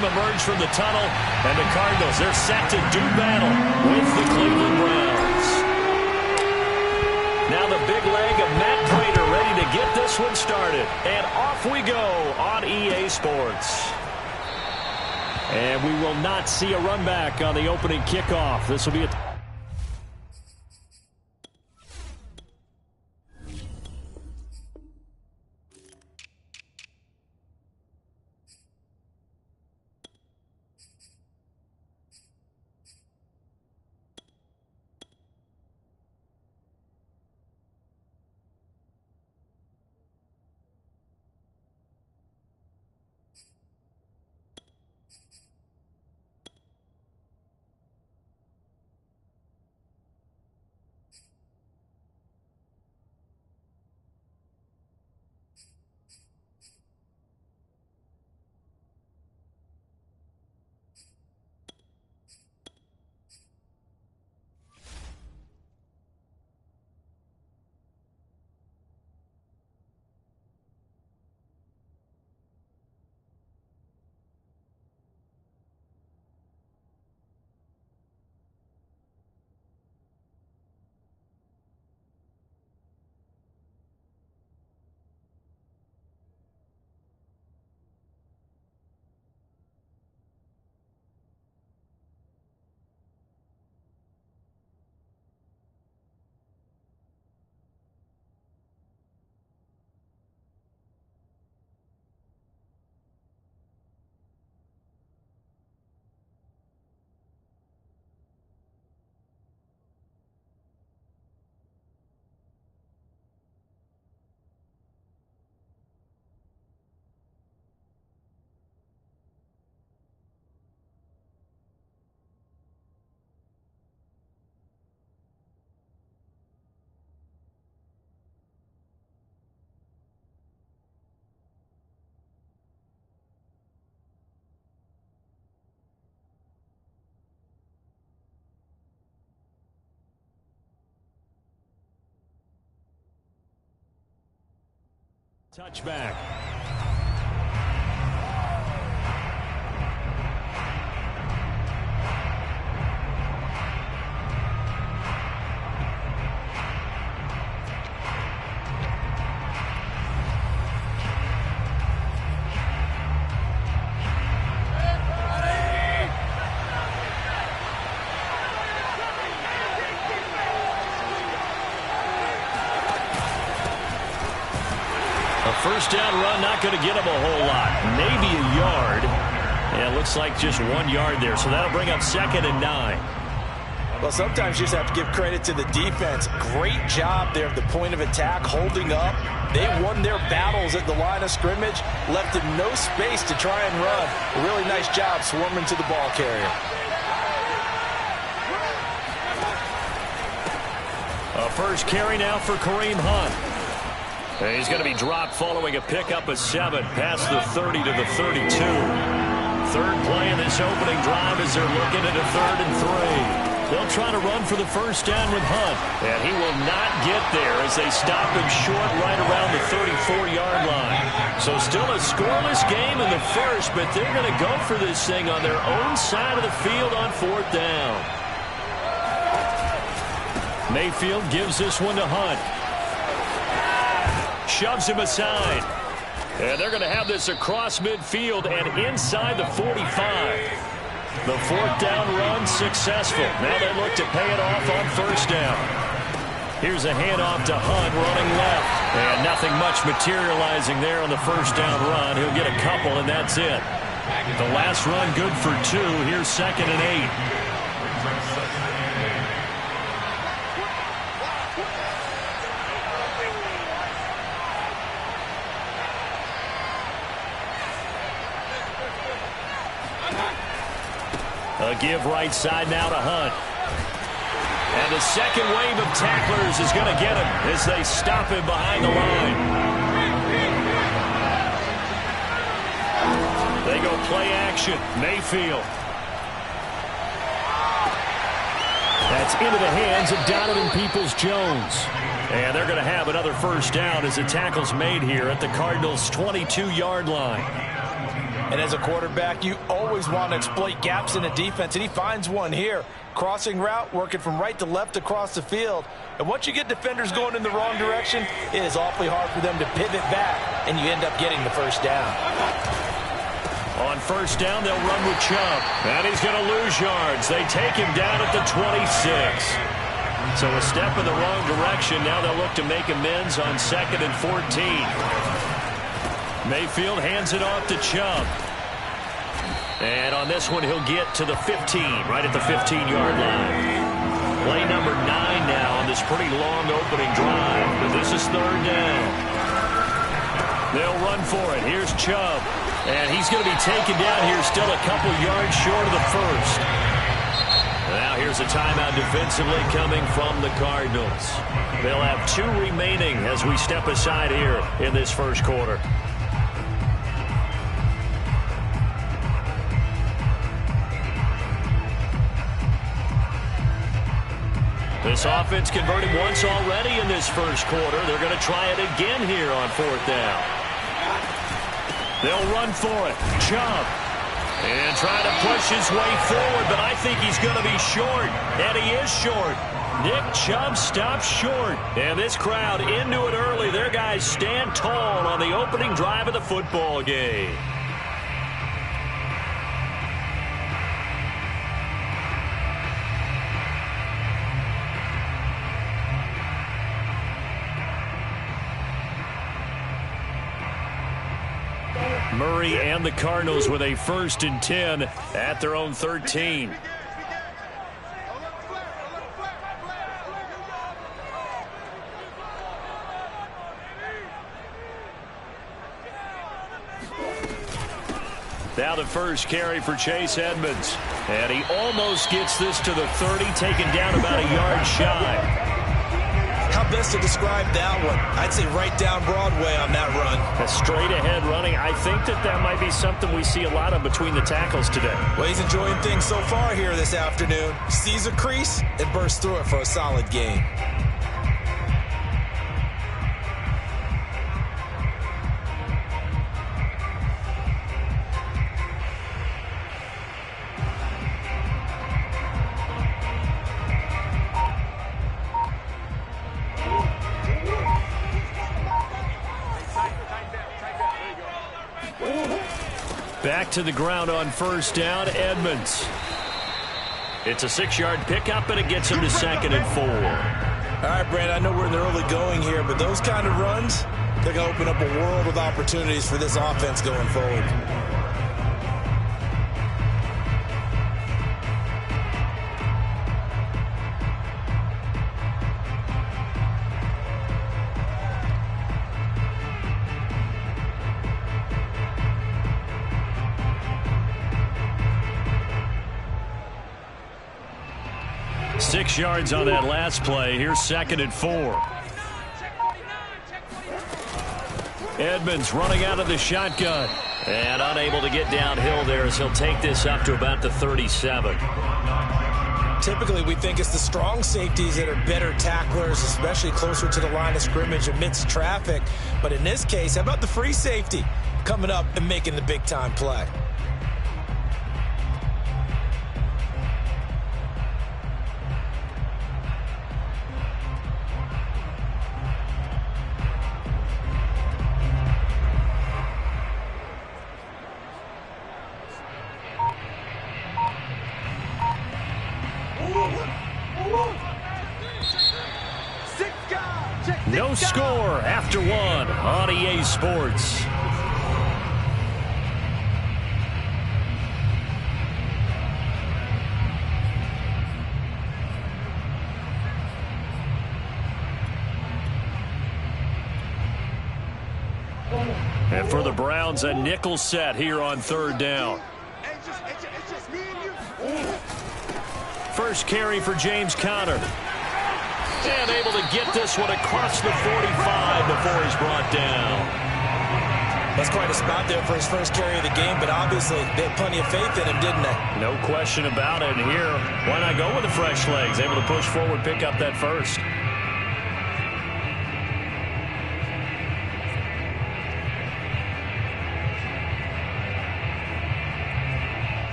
Emerge from the tunnel, and the Cardinals, they're set to do battle with the Cleveland Browns. Now the big leg of Matt Prater ready to get this one started. And off we go on EA Sports. And we will not see a run back on the opening kickoff. This will be a touchback. First down run, not going to get him a whole lot. Maybe a yard. Yeah, it looks like just 1 yard there. So that'll bring up 2nd and 9. Well, sometimes you just have to give credit to the defense. Great job there at the point of attack, holding up. They won their battles at the line of scrimmage, left him no space to try and run. A really nice job swarming to the ball carrier. A first carry now for Kareem Hunt. And he's going to be dropped following a pickup of 7 past the 30 to the 32. Third play in this opening drive as they're looking at a 3rd and 3. They'll try to run for the first down with Hunt. And he will not get there as they stop him short right around the 34-yard line. So still a scoreless game in the first, but they're going to go for this thing on their own side of the field on 4th down. Mayfield gives this one to Hunt. Shoves him aside. And they're going to have this across midfield and inside the 45. The 4th down run successful. Now they look to pay it off on first down. Here's a handoff to Hunt running left. And nothing much materializing there on the first down run. He'll get a couple and that's it. The last run good for 2. Here's 2nd and 8. A give right side now to Hunt. And the second wave of tacklers is going to get him as they stop him behind the line. They go play action. Mayfield. That's into the hands of Donovan Peoples-Jones. And they're going to have another first down as the tackle's made here at the Cardinals' 22-yard line. And as a quarterback, you always want to exploit gaps in the defense, and he finds one here. Crossing route, working from right to left across the field. And once you get defenders going in the wrong direction, it is awfully hard for them to pivot back, and you end up getting the first down. On first down, they'll run with Chubb. And he's going to lose yards. They take him down at the 26. So a step in the wrong direction. Now they'll look to make amends on 2nd and 14. Mayfield hands it off to Chubb. And on this one, he'll get to the 15, right at the 15-yard line. Play number 9 now on this pretty long opening drive. But this is 3rd down. They'll run for it. Here's Chubb. And he's going to be taken down here, still a couple yards short of the first. Now here's a timeout defensively coming from the Cardinals. They'll have 2 remaining as we step aside here in this first quarter. This offense converted once already in this first quarter. They're going to try it again here on 4th down. They'll run for it. Chubb. And trying to push his way forward, but I think he's going to be short. And he is short. Nick Chubb stops short. And this crowd into it early. Their guys stand tall on the opening drive of the football game. Murray and the Cardinals with a 1st and 10 at their own 13. Now the first carry for Chase Edmonds. And he almost gets this to the 30, taken down about a yard shy. How best to describe that one? I'd say right down Broadway on that run. A straight ahead running. I think that might be something we see a lot of between the tackles today. Well, he's enjoying things so far here this afternoon. Sees a crease and bursts through it for a solid gain. Back to the ground on first down, Edmonds. It's a 6-yard pickup, and it gets him to 2nd and 4. All right, Brand, I know we're in the early going here, but those kind of runs, they're going to open up a world of opportunities for this offense going forward. Six yards on that last play. Here's 2nd and 4. Edmonds running out of the shotgun. And unable to get downhill there as he'll take this up to about the 37. Typically, we think it's the strong safeties that are better tacklers, especially closer to the line of scrimmage amidst traffic. But in this case, how about the free safety coming up and making the big-time play? No score after 1 on EA Sports. And for the Browns, a nickel set here on 3rd down. First carry for James Conner. And able to get this one across the 45 before he's brought down. That's quite a spot there for his first carry of the game, but obviously they had plenty of faith in him, didn't they? No question about it. And here, why not go with the fresh legs? Able to push forward, pick up that first.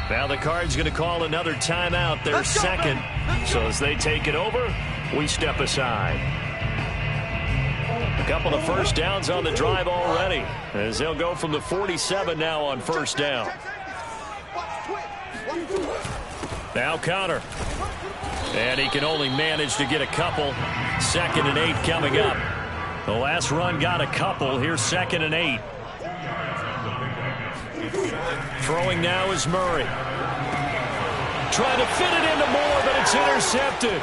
Now the Cards going to call another timeout, their second. So as they take it over, we step aside. A couple of first downs on the drive already, as they'll go from the 47 now on first down. Now Connor. And he can only manage to get a couple. 2nd and 8 coming up. The last run got a couple. Here's 2nd and 8. Throwing now is Murray. Trying to fit it into Moore, but it's intercepted.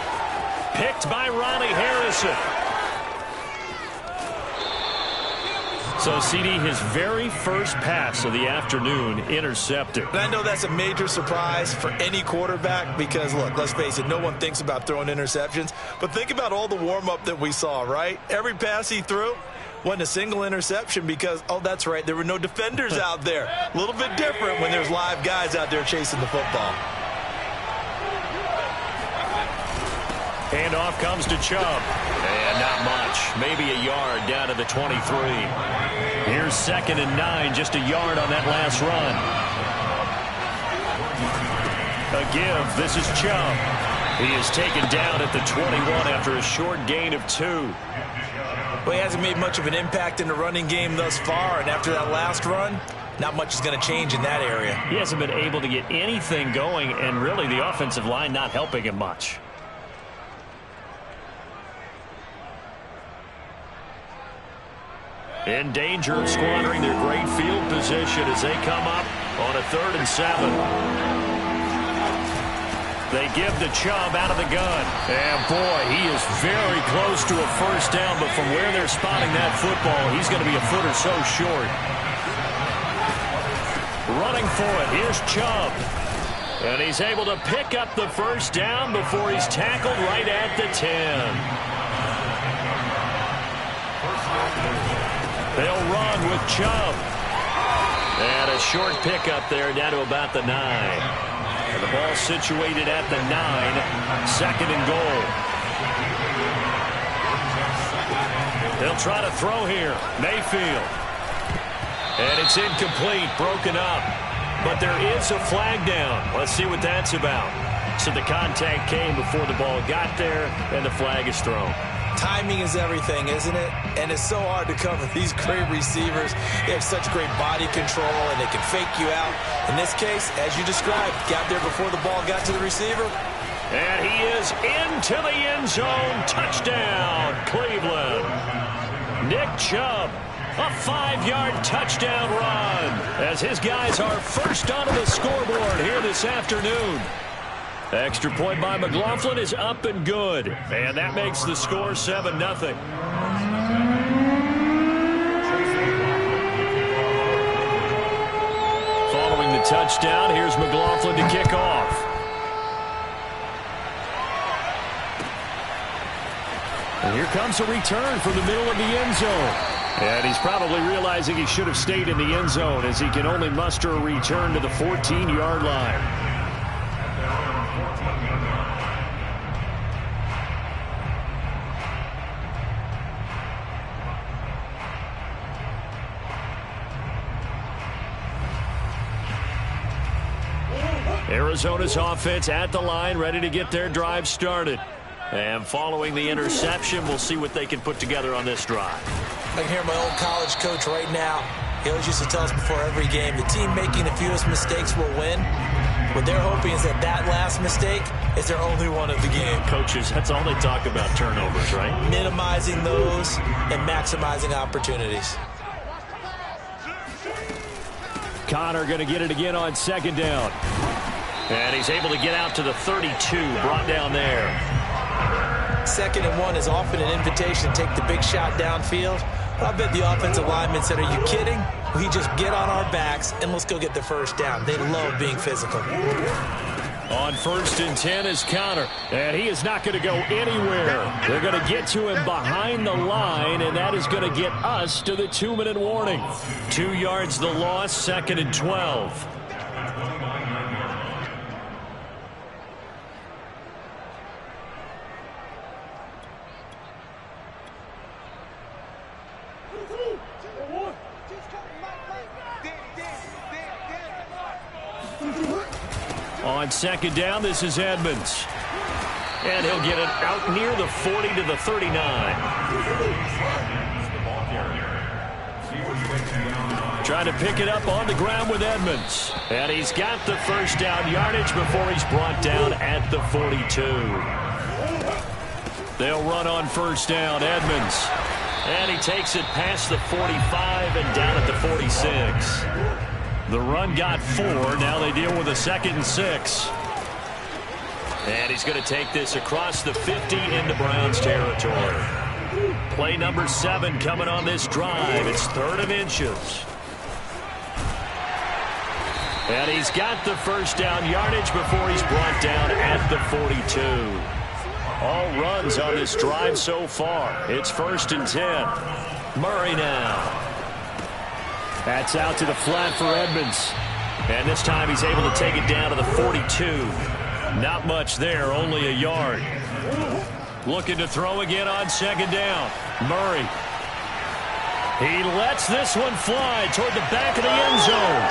Picked by Ronnie Harrison. So, CD, his very first pass of the afternoon intercepted. And I know that's a major surprise for any quarterback because, look, let's face it, no one thinks about throwing interceptions. But think about all the warm-up that we saw, right? Every pass he threw wasn't a single interception because, oh, that's right, there were no defenders out there. A little bit different when there's live guys out there chasing the football. Handoff comes to Chubb. And not much. Maybe a yard down to the 23. Here's 2nd and 9. Just a yard on that last run. A give. This is Chubb. He is taken down at the 21 after a short gain of 2. Well, he hasn't made much of an impact in the running game thus far. And after that last run, not much is going to change in that area. He hasn't been able to get anything going. And really the offensive line not helping him much. In danger of squandering their great field position as they come up on a 3rd and 7. They give the Chubb out of the gun. And, boy, he is very close to a first down, but from where they're spotting that football, he's going to be a foot or so short. Running for it, here's Chubb. And he's able to pick up the first down before he's tackled right at the 10. They'll run with Chubb. And a short pickup there down to about the 9. And the ball situated at the 9. 2nd and goal. They'll try to throw here. Mayfield. And it's incomplete, broken up. But there is a flag down. Let's see what that's about. So the contact came before the ball got there, and the flag is thrown. Timing is everything, isn't it? And it's so hard to cover these great receivers. They have such great body control, and they can fake you out. In this case, as you described, got there before the ball got to the receiver. And he is into the end zone. Touchdown, Cleveland. Nick Chubb, a 5-yard touchdown run as his guys are first onto the scoreboard here this afternoon. Extra point by McLaughlin is up and good. And that makes the score 7-0. Following the touchdown, here's McLaughlin to kick off. And here comes a return from the middle of the end zone. And he's probably realizing he should have stayed in the end zone as he can only muster a return to the 14-yard line. Arizona's offense at the line, ready to get their drive started. And following the interception, we'll see what they can put together on this drive. I can hear my old college coach right now. He always used to tell us before every game, the team making the fewest mistakes will win. What they're hoping is that that last mistake is their only one of the game. Coaches, that's all they talk about, turnovers, right? Minimizing those and maximizing opportunities. Connor going to get it again on 2nd down. And he's able to get out to the 32, brought down there. 2nd and 1 is often an invitation to take the big shot downfield. I bet the offensive lineman said, are you kidding? We just get on our backs and let's go get the first down. They love being physical. On 1st and 10 is Connor. And he is not going to go anywhere. They're going to get to him behind the line, and that is going to get us to the 2-minute warning. 2 yards the loss, 2nd and 12. On second down, this is Edmonds. And he'll get it out near the 40 to the 39. Trying to pick it up on the ground with Edmonds. And he's got the first down yardage before he's brought down at the 42. They'll run on first down, Edmonds. And he takes it past the 45 and down at the 46. The run got 4. Now they deal with a 2nd and 6. And he's going to take this across the 50 into Browns territory. Play number 7 coming on this drive. It's 3rd and inches. And he's got the first down yardage before he's brought down at the 42. All runs on this drive so far. It's 1st and 10. Murray now. That's out to the flat for Edmonds. And this time he's able to take it down to the 42. Not much there, only a yard. Looking to throw again on second down. Murray. He lets this one fly toward the back of the end zone.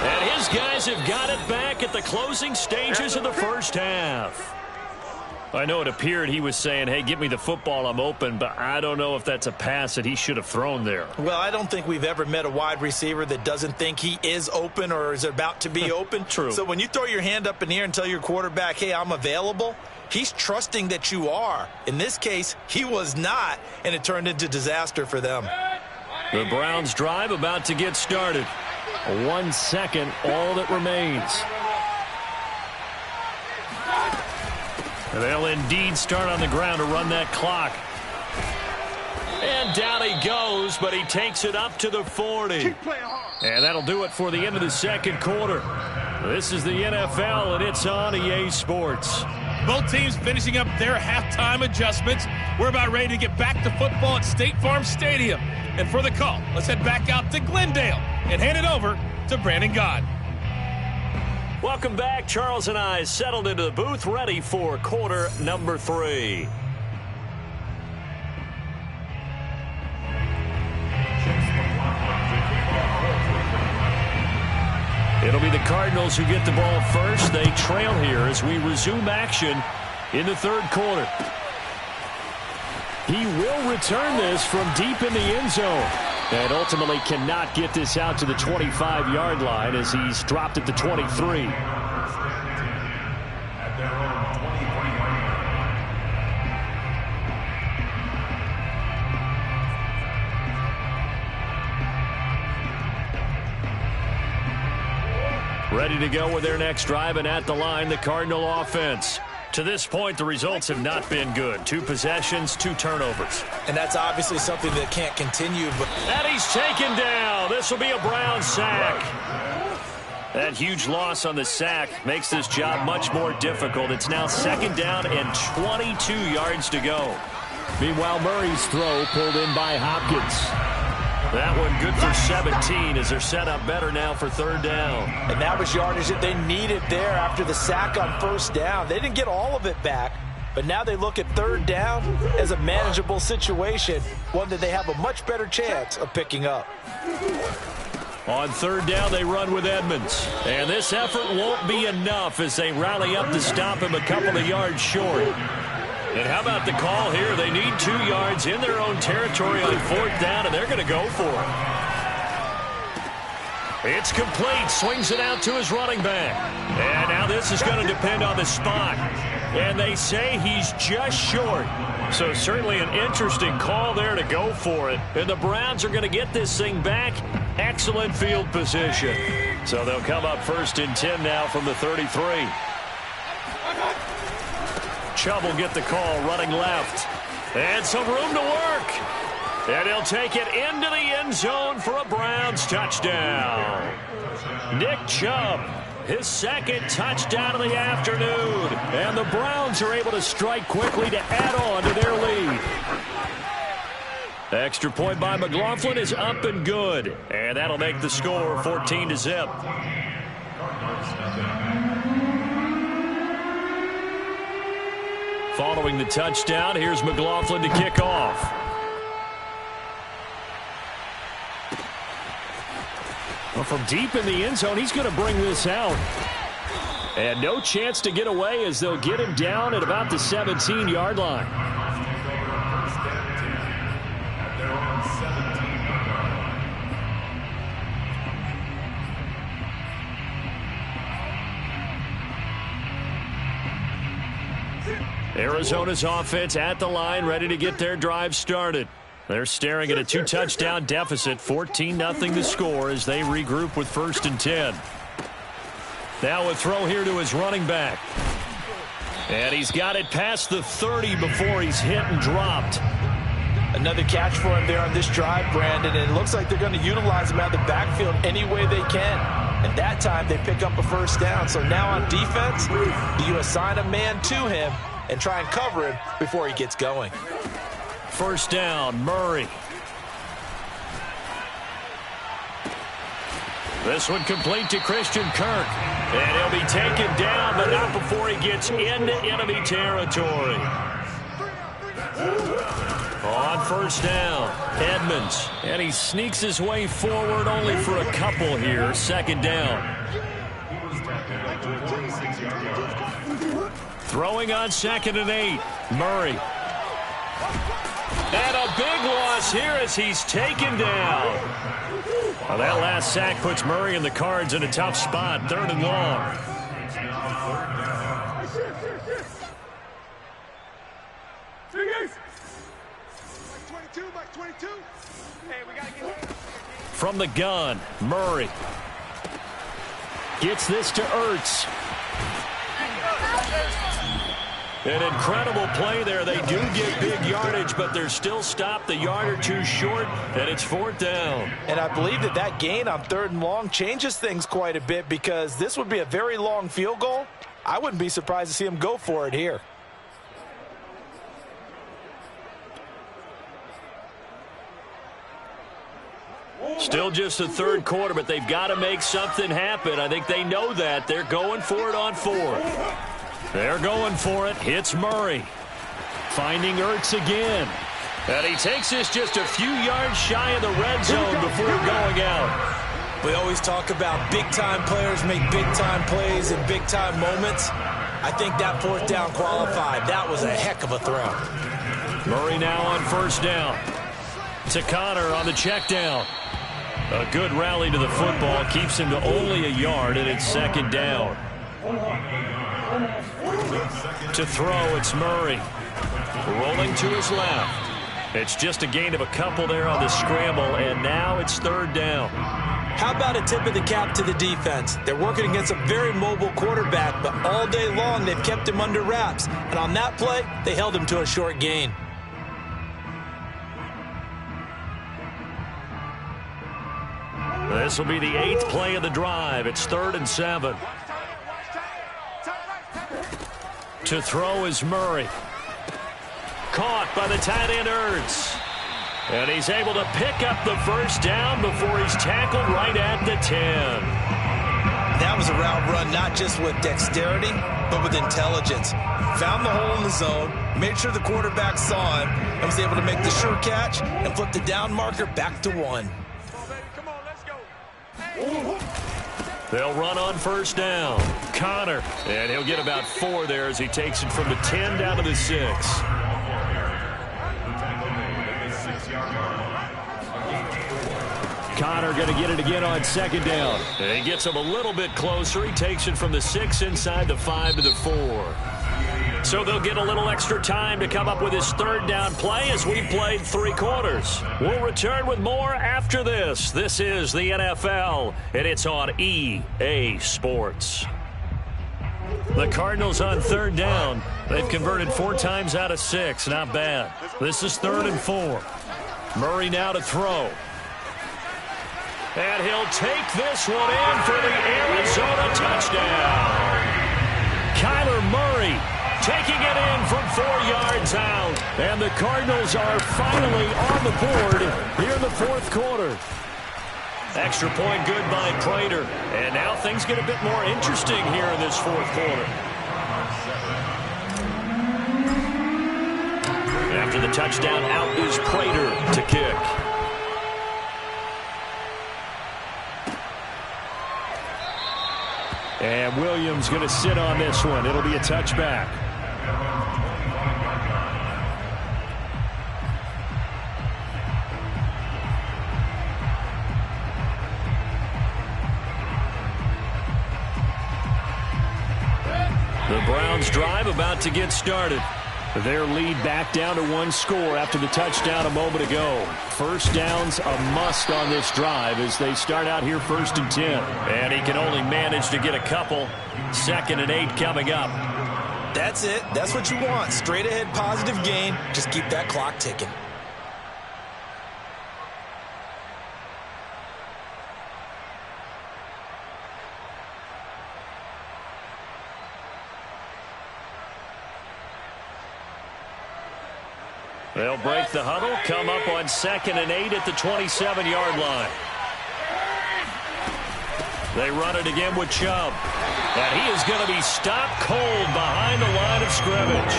And his guys have got it back at the closing stages of the first half. I know it appeared he was saying, hey, give me the football, I'm open, but I don't know if that's a pass that he should have thrown there. Well, I don't think we've ever met a wide receiver that doesn't think he is open or is about to be open. True. So when you throw your hand up in the air and tell your quarterback, hey, I'm available, he's trusting that you are. In this case, he was not, and it turned into disaster for them. The Browns drive about to get started. 1 second, all that remains. They'll indeed start on the ground to run that clock. And down he goes, but he takes it up to the 40. And that'll do it for the end of the second quarter. This is the NFL, and it's on EA Sports. Both teams finishing up their halftime adjustments. We're about ready to get back to football at State Farm Stadium. And for the call, let's head back out to Glendale and hand it over to Brandon Gott. Welcome back. Charles and I settled into the booth, ready for quarter number 3. It'll be the Cardinals who get the ball first. They trail here as we resume action in the third quarter. He will return this from deep in the end zone. And ultimately cannot get this out to the 25-yard line as he's dropped at the 23. Ready to go with their next drive, and at the line, the Cardinal offense. To this point, the results have not been good. 2 possessions, 2 turnovers. And that's obviously something that can't continue. And he's taken down. This will be a Brown sack. That huge loss on the sack makes this job much more difficult. It's now 2nd down and 22 yards to go. Meanwhile, Murray's throw pulled in by Hopkins. That one good for 17 as they're set up better now for 3rd down. And that was yardage that they needed there after the sack on 1st down. They didn't get all of it back, but now they look at 3rd down as a manageable situation, one that they have a much better chance of picking up. On 3rd down, they run with Edmonds. And this effort won't be enough as they rally up to stop him a couple of yards short. And how about the call here? They need 2 yards in their own territory on 4th down, and they're going to go for it. It's complete. Swings it out to his running back. And now this is going to depend on the spot. And they say he's just short. So certainly an interesting call there to go for it. And the Browns are going to get this thing back. Excellent field position. So they'll come up 1st and 10 now from the 33. Chubb will get the call, running left. And some room to work. And he'll take it into the end zone for a Browns touchdown. Nick Chubb, his 2nd touchdown of the afternoon. And the Browns are able to strike quickly to add on to their lead. Extra point by McLaughlin is up and good. And that'll make the score 14-0. Following the touchdown, here's McLaughlin to kick off. Well, from deep in the end zone, he's going to bring this out. And no chance to get away as they'll get him down at about the 17-yard line. Arizona's offense at the line, ready to get their drive started. They're staring at a 2-touchdown deficit, 14-0 the score as they regroup with 1st and 10. Now a throw here to his running back. And he's got it past the 30 before he's hit and dropped. Another catch for him there on this drive, Brandon, and it looks like they're going to utilize him out of the backfield any way they can. And that time they pick up a 1st down. So now on defense, you assign a man to him and try and cover him before he gets going. 1st down, Murray. This one complete to Christian Kirk. And he'll be taken down, but not before he gets into enemy territory. On 1st down, Edmonds. And he sneaks his way forward only for a couple here. 2nd down. Throwing on 2nd and 8. Murray. And a big loss here as he's taken down. Well, that last sack puts Murray and the Cards in a tough spot. 3rd and long. From the gun, Murray. Gets this to Ertz. An incredible play there. They do get big yardage, but they're still stopped the yard or two short, and it's 4th down. And I believe that gain on 3rd and long changes things quite a bit because this would be a very long field goal. I wouldn't be surprised to see him go for it here. Still just the 3rd quarter, but they've got to make something happen. I think they know that. They're going for it on 4th. They're going for it. Hits Murray. Finding Ertz again. And he takes this just a few yards shy of the red zone before going out. We always talk about big-time players make big-time plays in big-time moments. I think that 4th down qualified. That was a heck of a throw. Murray now on 1st down. To Connor on the check down. A good rally to the football. Keeps him to only a yard, and it's 2nd down. To throw, it's Murray. Rolling to his left. It's just a gain of a couple there on the scramble, and now it's 3rd down. How about a tip of the cap to the defense? They're working against a very mobile quarterback, but all day long they've kept him under wraps. And on that play, they held him to a short gain. This will be the 8th play of the drive. It's 3rd and 7. To throw is Murray. Caught by the tight end Ertz. And he's able to pick up the 1st down before he's tackled right at the 10. That was a route run not just with dexterity, but with intelligence. Found the hole in the zone, made sure the quarterback saw him, and was able to make the sure catch and flip the down marker back to 1. They'll run on 1st down. Connor. And he'll get about 4 there as he takes it from the 10 down to the 6. Connor going to get it again on 2nd down. And he gets him a little bit closer. He takes it from the 6 inside the 5 to the 4. So they'll get a little extra time to come up with his 3rd down play as we played 3 quarters. We'll return with more after this. This is the NFL, and it's on EA Sports. The Cardinals on 3rd down. They've converted 4 times out of 6. Not bad. This is 3rd and 4. Murray now to throw. And he'll take this one in for the Arizona touchdown. Kyler Murray taking it in from 4 yards out. And the Cardinals are finally on the board here in the 4th quarter. Extra point good by Prater. And now things get a bit more interesting here in this 4th quarter. After the touchdown, out is Prater to kick. And Williams going to sit on this one. It'll be a touchback. The Browns drive about to get started. Their lead back down to 1 score after the touchdown a moment ago. First down's a must on this drive as they start out here 1st and 10. And he can only manage to get a couple. 2nd and 8 coming up. That's it. That's what you want. Straight ahead positive gain. Just keep that clock ticking. They'll break the huddle, come up on 2nd and 8 at the 27-yard line. They run it again with Chubb. And he is going to be stopped cold behind the line of scrimmage.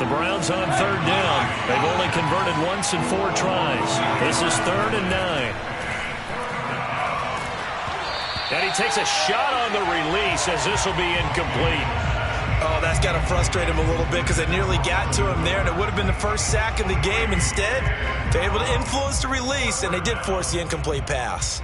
The Browns on 3rd down. They've only converted once in 4 tries. This is 3rd and 9. And he takes a shot on the release as this will be incomplete. Oh, that's got to frustrate him a little bit because they nearly got to him there, and it would have been the first sack of the game. Instead, they're able to influence the release, and they did force the incomplete pass.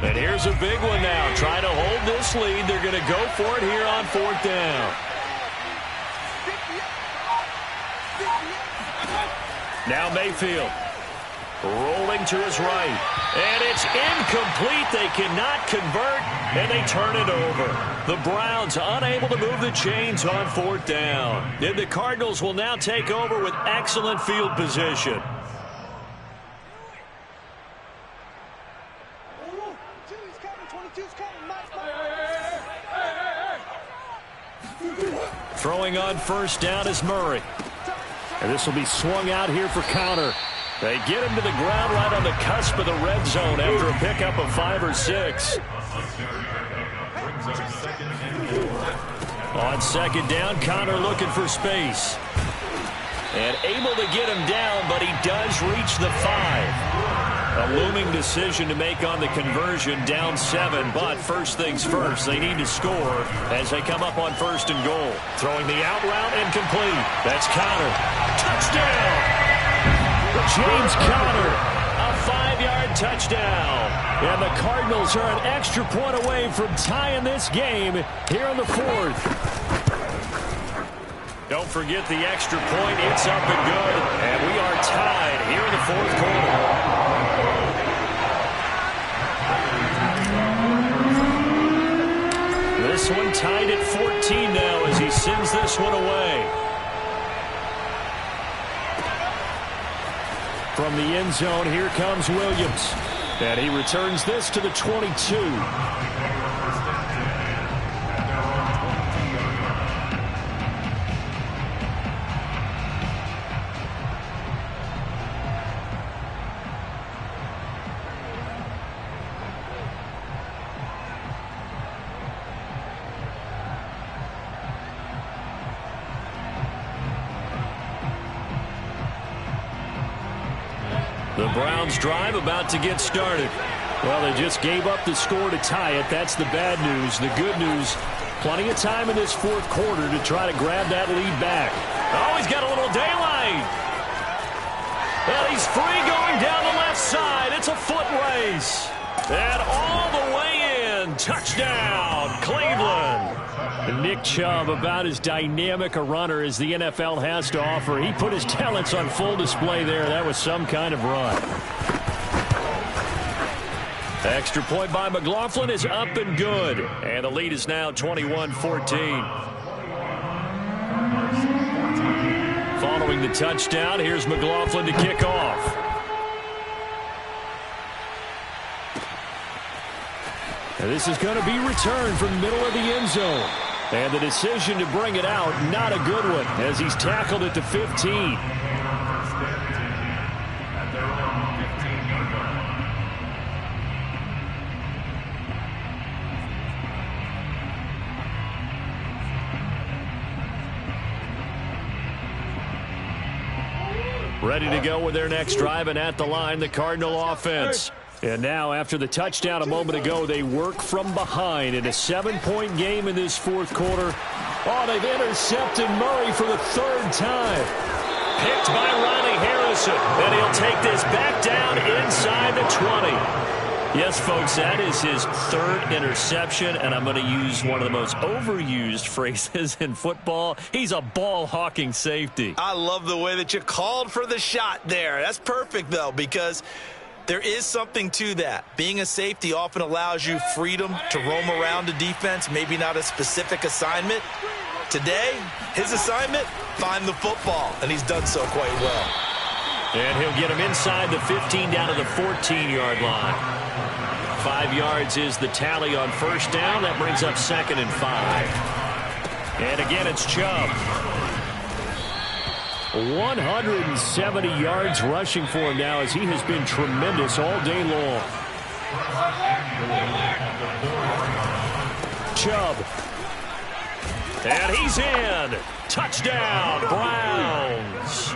And here's a big one now. Trying to hold this lead. They're going to go for it here on 4th down. Now Mayfield. Rolling to his right. And it's incomplete. They cannot convert, and they turn it over. The Browns unable to move the chains on 4th down. And the Cardinals will now take over with excellent field position. Throwing on 1st down is Murray. And this will be swung out here for counter. They get him to the ground right on the cusp of the red zone after a pickup of 5 or 6. On 2nd down, Connor looking for space. And able to get him down, but he does reach the 5. A looming decision to make on the conversion, down 7, but first things first, they need to score as they come up on 1st and goal. Throwing the out route incomplete. That's Connor. Touchdown! James Conner, a 5-yard touchdown. And the Cardinals are an extra point away from tying this game here in the 4th. Don't forget the extra point. It's up and good. And we are tied here in the 4th quarter. This one tied at 14 now as he sends this one away. From the end zone, here comes Williams. And he returns this to the 22. The Browns drive about to get started. Well, they just gave up the score to tie it. That's the bad news. The good news, plenty of time in this 4th quarter to try to grab that lead back. Oh, he's got a little daylight. Well, he's free going down the left side. It's a foot race. And all the way in. Touchdown, Cleveland. Nick Chubb, about as dynamic a runner as the NFL has to offer. He put his talents on full display there. That was some kind of run. Extra point by McLaughlin is up and good. And the lead is now 21-14. Following the touchdown, here's McLaughlin to kick off. And this is going to be returned from the middle of the end zone. And the decision to bring it out, not a good one, as he's tackled it to 15. Ready to go with their next drive, and at the line, the Cardinal offense. And now, after the touchdown a moment ago, they work from behind in a 7-point game in this fourth quarter. Oh, they've intercepted Murray for the third time. Picked by Ronnie Harrison, and he'll take this back down inside the 20. Yes, folks, that is his third interception, and I'm going to use one of the most overused phrases in football. He's a ball-hawking safety. I love the way that you called for the shot there. That's perfect, though, because there is something to that. Being a safety often allows you freedom to roam around the defense, maybe not a specific assignment. Today, his assignment, find the football, and he's done so quite well. And he'll get him inside the 15 down to the 14-yard line. 5 yards is the tally on first down. That brings up 2nd and 5. And again, it's Chubb. 170 yards rushing for him now, as he has been tremendous all day long. Chubb. And he's in. Touchdown, Browns.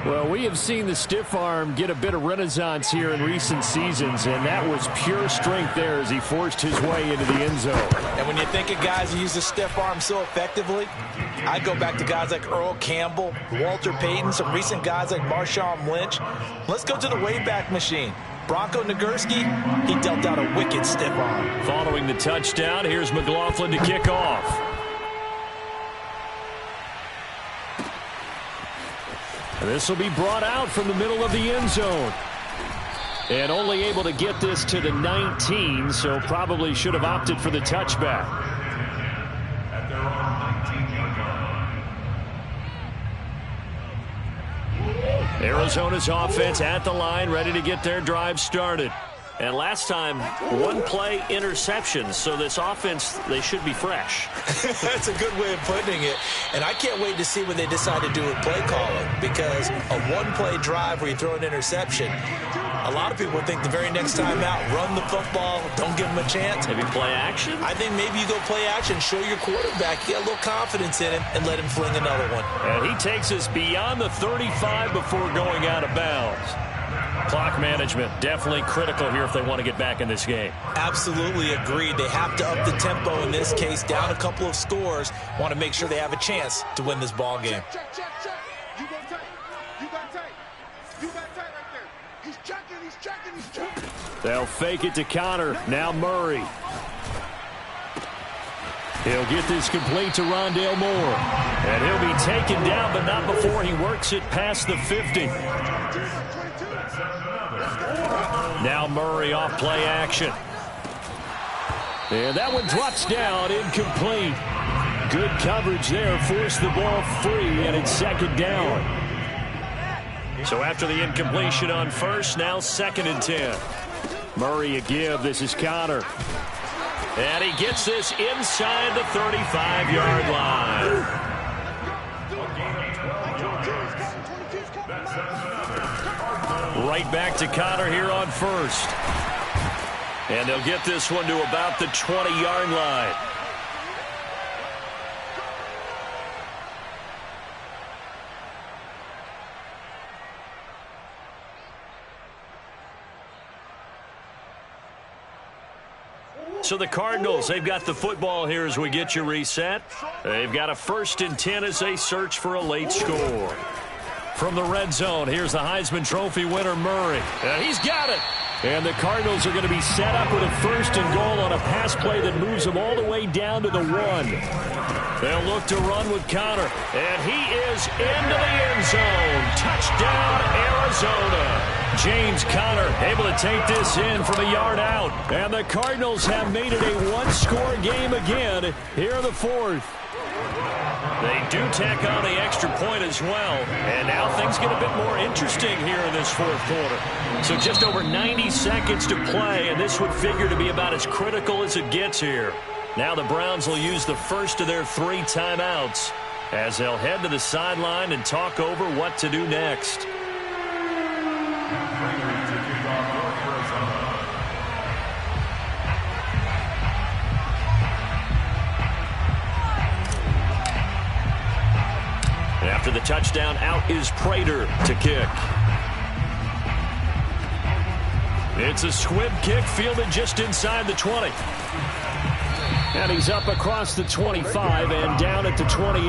Well, we have seen the stiff arm get a bit of renaissance here in recent seasons, and that was pure strength there as he forced his way into the end zone. And when you think of guys who use the stiff arm so effectively, I go back to guys like Earl Campbell, Walter Payton, some recent guys like Marshawn Lynch. Let's go to the Wayback Machine. Bronco Nagurski, he dealt out a wicked stiff arm. Following the touchdown, here's McLaughlin to kick off. This will be brought out from the middle of the end zone. And only able to get this to the 19, so probably should have opted for the touchback. Arizona's offense at the line, ready to get their drive started. And last time, one play interceptions, so this offense, they should be fresh. That's a good way of putting it. And I can't wait to see what they decide to do with play calling, because a one-play drive where you throw an interception, a lot of people think the very next time out, run the football, don't give them a chance. Maybe play action? I think maybe you go play action, show your quarterback, get a little confidence in him, and let him fling another one. And he takes us beyond the 35 before going out of bounds. Clock management, definitely critical here if they want to get back in this game. Absolutely agreed. They have to up the tempo in this case, down a couple of scores. Want to make sure they have a chance to win this ball game. Check. You go tight. You got tight. You got tight right there. He's checking. They'll fake it to Connor. Now Murray. He'll get this complete to Rondale Moore. And he'll be taken down, but not before he works it past the 50. Now Murray off play action. And that one drops down, incomplete. Good coverage there, forced the ball free, and it's 2nd down. So after the incompletion on first, now 2nd and 10. Murray a give, this is Connor. And he gets this inside the 35-yard line. Right back to Connor here on first. And they'll get this one to about the 20-yard line. So the Cardinals, they've got the football here as we get you reset. They've got a 1st and 10 as they search for a late score. From the red zone, here's the Heisman Trophy winner, Murray. And he's got it. And the Cardinals are going to be set up with a 1st and goal on a pass play that moves them all the way down to the 1. They'll look to run with Connor. And he is into the end zone. Touchdown, Arizona. James Conner able to take this in from a yard out. And the Cardinals have made it a one-score game again here in the 4th. They do tack on the extra point as well. And now things get a bit more interesting here in this 4th quarter. So just over 90 seconds to play, and this would figure to be about as critical as it gets here. Now the Browns will use the first of their 3 timeouts as they'll head to the sideline and talk over what to do next. After the touchdown, out is Prater to kick. It's a squib kick fielded just inside the 20. And he's up across the 25 and down at the 28.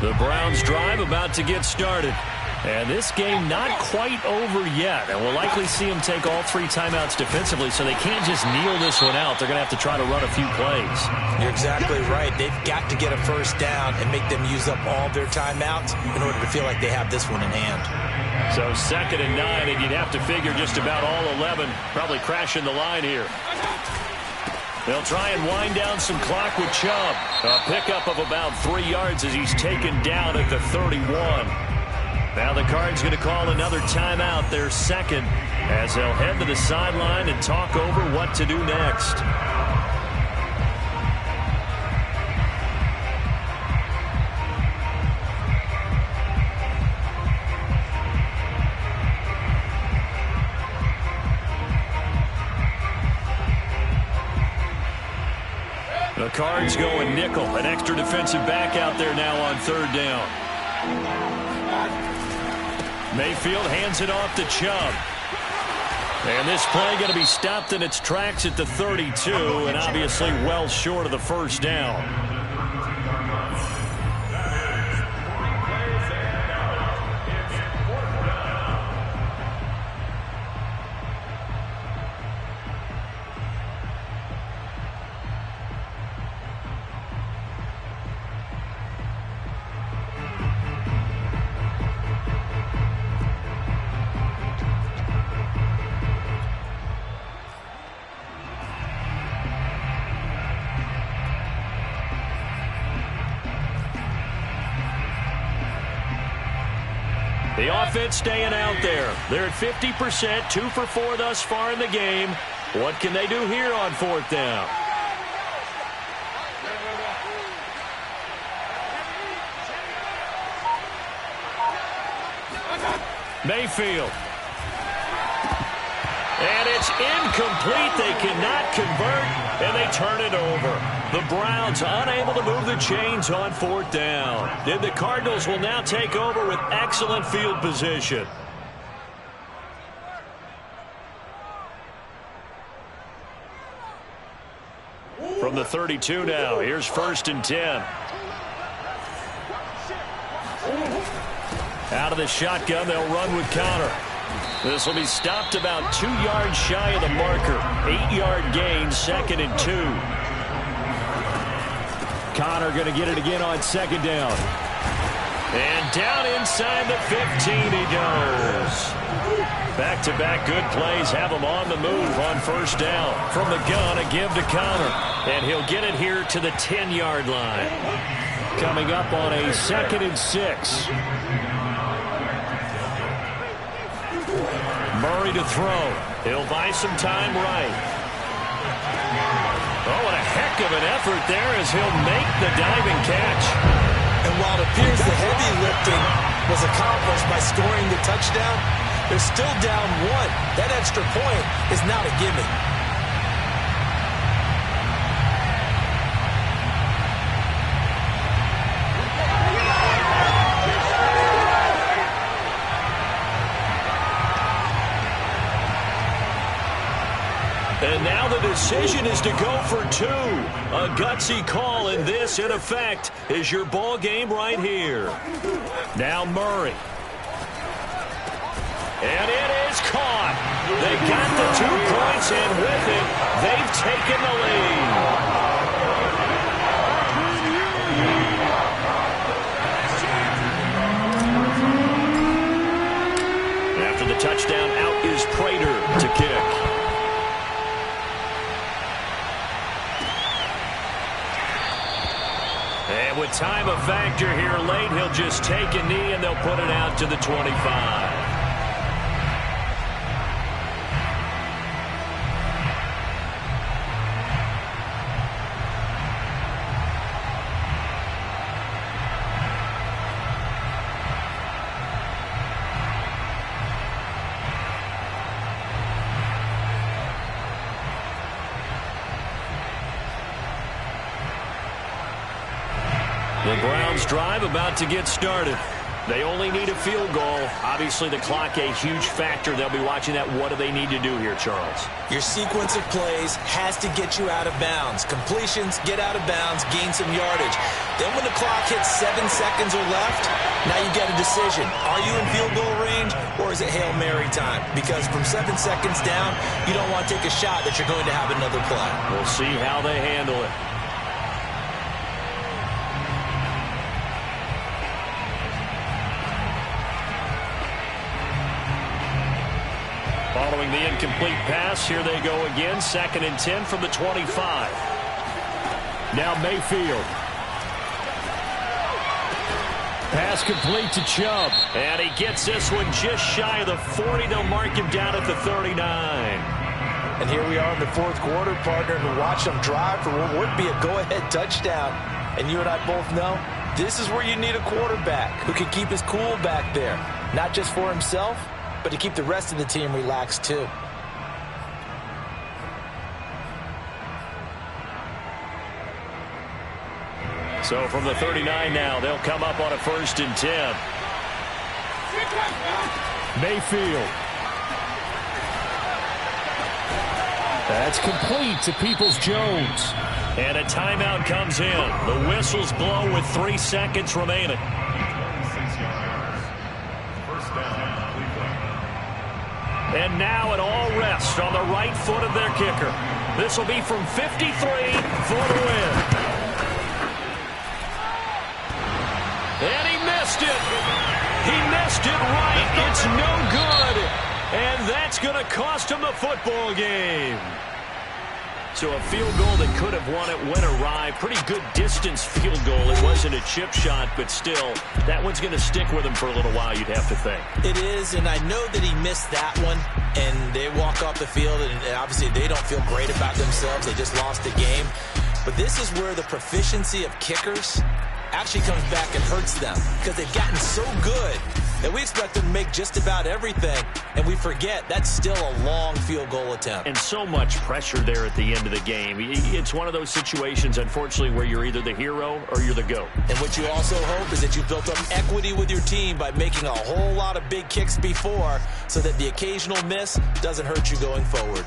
The Browns drive about to get started. And this game not quite over yet. And we'll likely see them take all 3 timeouts defensively, so they can't just kneel this one out. They're going to have to try to run a few plays. You're exactly right. They've got to get a first down and make them use up all their timeouts in order to feel like they have this one in hand. So 2nd and 9, and you'd have to figure just about all 11 probably crashing the line here. They'll try and wind down some clock with Chubb. A pickup of about 3 yards as he's taken down at the 31. Now the Cards going to call another timeout, their 2nd, as they'll head to the sideline and talk over what to do next. The Cards going nickel, an extra defensive back out there now on 3rd down. Mayfield hands it off to Chubb. And this play going to be stopped in its tracks at the 32, and obviously well short of the first down. The offense staying out there. They're at 50%, 2 for 4 thus far in the game. What can they do here on 4th down? Mayfield. And it's incomplete. They cannot convert, and they turn it over. The Browns unable to move the chains on 4th down. And the Cardinals will now take over with excellent field position. From the 32 now, here's 1st and 10. Out of the shotgun, they'll run with Connor. This will be stopped about 2 yards shy of the marker. 8-yard gain, 2nd and 2. Connor going to get it again on 2nd down. And down inside the 15 he goes. Back-to-back good plays have him on the move on 1st down. From the gun, a give to Connor. And he'll get it here to the 10-yard line. Coming up on a 2nd and 6. Murray to throw. He'll buy some time right. Oh, and a heck of an effort there as he'll make the diving catch. And while it appears the heavy lifting was accomplished by scoring the touchdown, they're still down 1. That extra point is not a gimme. And now the decision is to go for 2. A gutsy call, and this, in effect, is your ball game right here. Now Murray. And it is caught. They got the 2 points, and with it, they've taken the lead. After the touchdown, out is Prater to kick. And with time a factor here late, he'll just take a knee and they'll put it out to the 25. The Browns drive about to get started. They only need a field goal. Obviously, the clock a huge factor. They'll be watching that. What do they need to do here, Charles? Your sequence of plays has to get you out of bounds. Completions, get out of bounds, gain some yardage. Then when the clock hits 7 seconds or left, now you get a decision. Are you in field goal range or is it Hail Mary time? Because from 7 seconds down, you don't want to take a shot that you're going to have another play. We'll see how they handle it. Following the incomplete pass, here they go again. 2nd and 10 from the 25. Now Mayfield. Pass complete to Chubb. And he gets this one just shy of the 40. They'll mark him down at the 39. And here we are in the 4th quarter, partner, and watch them drive for what would be a go-ahead touchdown. And you and I both know this is where you need a quarterback who can keep his cool back there. Not just for himself, but to keep the rest of the team relaxed too. So from the 39 now, they'll come up on a 1st and 10. Mayfield. That's complete to Peoples-Jones. And a timeout comes in. The whistles blow with 3 seconds remaining. And now it all rests on the right foot of their kicker. This will be from 53 for the win. And he missed it. He missed it right. It's no good. And that's going to cost him the football game. So a field goal that could have won it went awry. Pretty good distance field goal. It wasn't a chip shot, but still, that one's going to stick with him for a little while, you'd have to think. It is, and I know that he missed that one, and they walk off the field, and obviously they don't feel great about themselves. They just lost the game. But this is where the proficiency of kickers actually comes back and hurts them because they've gotten so good that we expect them to make just about everything, and we forget that's still a long field goal attempt. And so much pressure there at the end of the game. It's one of those situations, unfortunately, where you're either the hero or you're the GOAT. And what you also hope is that you built up equity with your team by making a whole lot of big kicks before so that the occasional miss doesn't hurt you going forward.